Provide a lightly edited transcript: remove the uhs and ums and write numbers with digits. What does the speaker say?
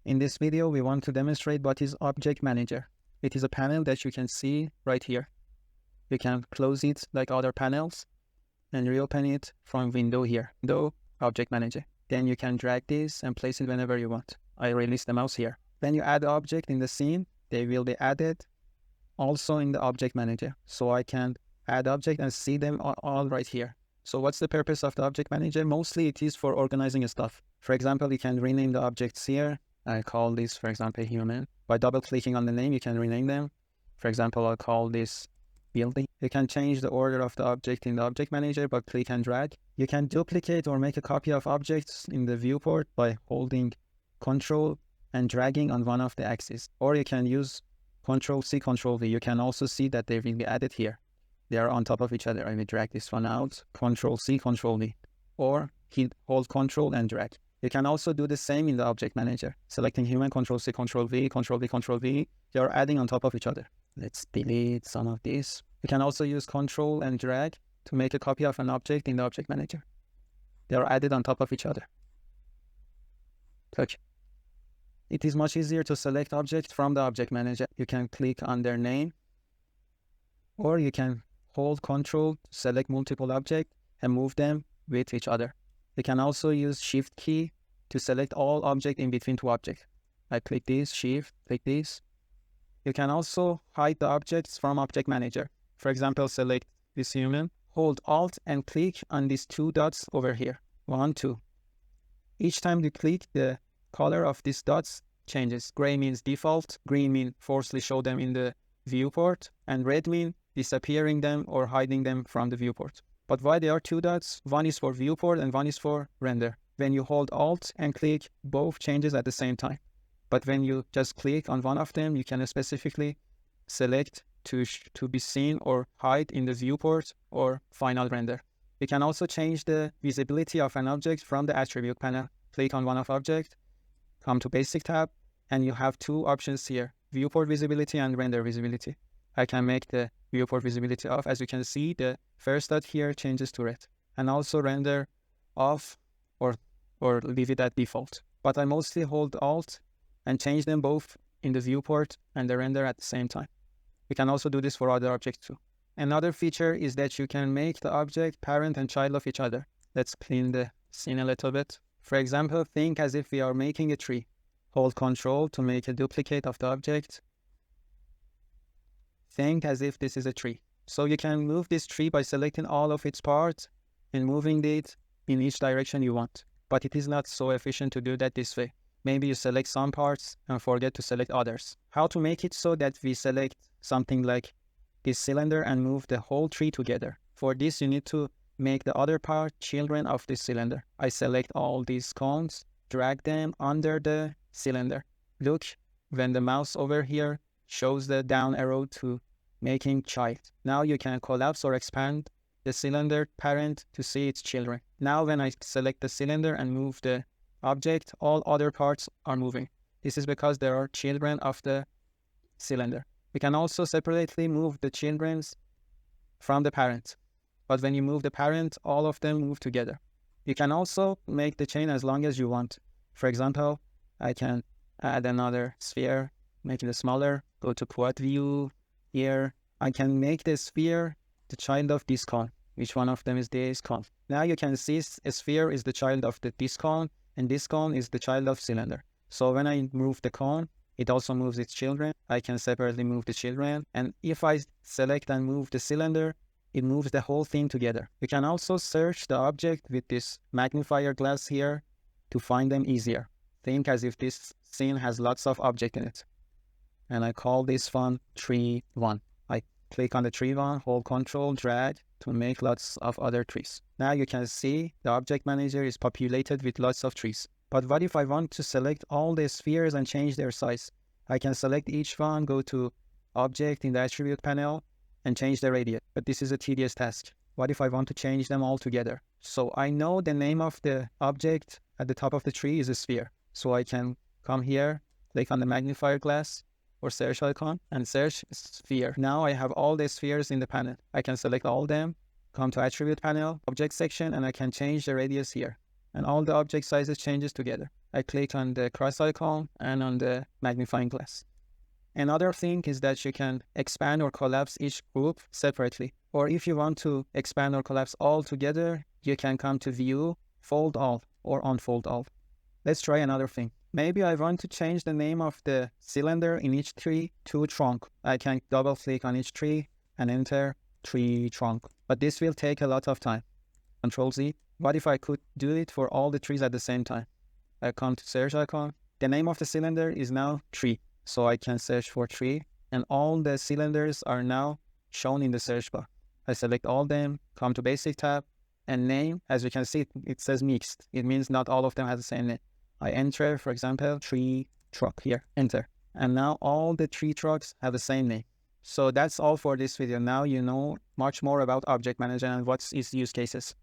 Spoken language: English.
In this video, we want to demonstrate what is Object Manager. It is a panel that you can see right here. You can close it like other panels and reopen it from window here, window Object Manager. Then you can drag this and place it whenever you want. I release the mouse here. When you add object in the scene, they will be added also in the Object Manager. So I can add object and see them all right here. So what's the purpose of the Object Manager? Mostly it is for organizing stuff. For example, you can rename the objects here. I call this, for example, human. By double clicking on the name, you can rename them. For example, I'll call this building. You can change the order of the object in the Object Manager by click and drag. You can duplicate or make a copy of objects in the viewport by holding Control and dragging on one of the axes. Or you can use Ctrl+C, Ctrl+V. You can also see that they will be added here. They are on top of each other. I will drag this one out, Ctrl+C, Ctrl+V. Or hold Control and drag. You can also do the same in the Object Manager. Selecting human, Ctrl+C, Ctrl+V, Ctrl+V, Ctrl+V. They are adding on top of each other. Let's delete some of these. You can also use Control and drag to make a copy of an object in the Object Manager. They are added on top of each other. Click. It is much easier to select objects from the Object Manager. You can click on their name, or you can hold Control to select multiple objects and move them with each other. You can also use Shift key to select all objects in between two objects. I click this, Shift, click this. You can also hide the objects from Object Manager. For example, select this human, hold Alt and click on these two dots over here. 1, 2. Each time you click, the color of these dots changes. Gray means default, green means forcefully show them in the viewport, and red means disappearing them or hiding them from the viewport. But why there are two dots? One is for viewport and one is for render. When you hold Alt and click, both changes at the same time. But when you just click on one of them, you can specifically select to be seen or hide in the viewport or final render. You can also change the visibility of an object from the attribute panel. Click on one of object, come to Basic tab, and you have two options here, viewport visibility and render visibility. I can make the viewport visibility off. As you can see, the first dot here changes to red, and also render off or leave it at default. But I mostly hold Alt and change them both in the viewport and the render at the same time. You can also do this for other objects too. Another feature is that you can make the object parent and child of each other. Let's clean the scene a little bit. For example, think as if we are making a tree. Hold Control to make a duplicate of the object. Think as if this is a tree. So you can move this tree by selecting all of its parts and moving it in each direction you want. But it is not so efficient to do that this way. Maybe you select some parts and forget to select others. How to make it so that we select something like this cylinder and move the whole tree together? For this, you need to make the other part children of this cylinder. I select all these cones, drag them under the cylinder. Look, when the mouse over here shows the down arrow to making child. Now you can collapse or expand the cylinder parent to see its children. Now when I select the cylinder and move the object, all other parts are moving. This is because there are children of the cylinder. We can also separately move the children from the parent. But when you move the parent, all of them move together. You can also make the chain as long as you want. For example, I can add another sphere, make it smaller, go to quad view here. I can make the sphere the child of this cone. Which one of them is this cone? Now you can see a sphere is the child of this cone, and this cone is the child of cylinder. So when I move the cone, it also moves its children. I can separately move the children. And if I select and move the cylinder, it moves the whole thing together. You can also search the object with this magnifier glass here to find them easier. Think as if this scene has lots of objects in it. And I call this one tree 1. I click on the tree 1, hold Control, drag to make lots of other trees. Now you can see the Object Manager is populated with lots of trees. But what if I want to select all the spheres and change their size? I can select each one, go to Object in the Attribute panel, and change the radius. But this is a tedious task. What if I want to change them all together? So I know the name of the object at the top of the tree is a sphere. So I can come here, click on the magnifier glass or search icon and search sphere. Now I have all the spheres in the panel. I can select all them, come to Attribute panel, Object section, and I can change the radius here. and all the object sizes changes together. I click on the cross icon and on the magnifying glass. Another thing is that you can expand or collapse each group separately. Or if you want to expand or collapse all together, you can come to View, Fold All, or Unfold All. Let's try another thing. Maybe I want to change the name of the cylinder in each tree to trunk. I can double click on each tree and enter tree trunk. But this will take a lot of time. Control Z. What if I could do it for all the trees at the same time? I come to search icon. The name of the cylinder is now tree. So I can search for tree, and all the cylinders are now shown in the search bar. I select all them, come to basic tab, and name. As you can see, it says mixed. It means not all of them have the same name. I enter, for example, tree truck here, enter. And now all the tree trucks have the same name. So that's all for this video. Now you know much more about Object Manager and what's its use cases.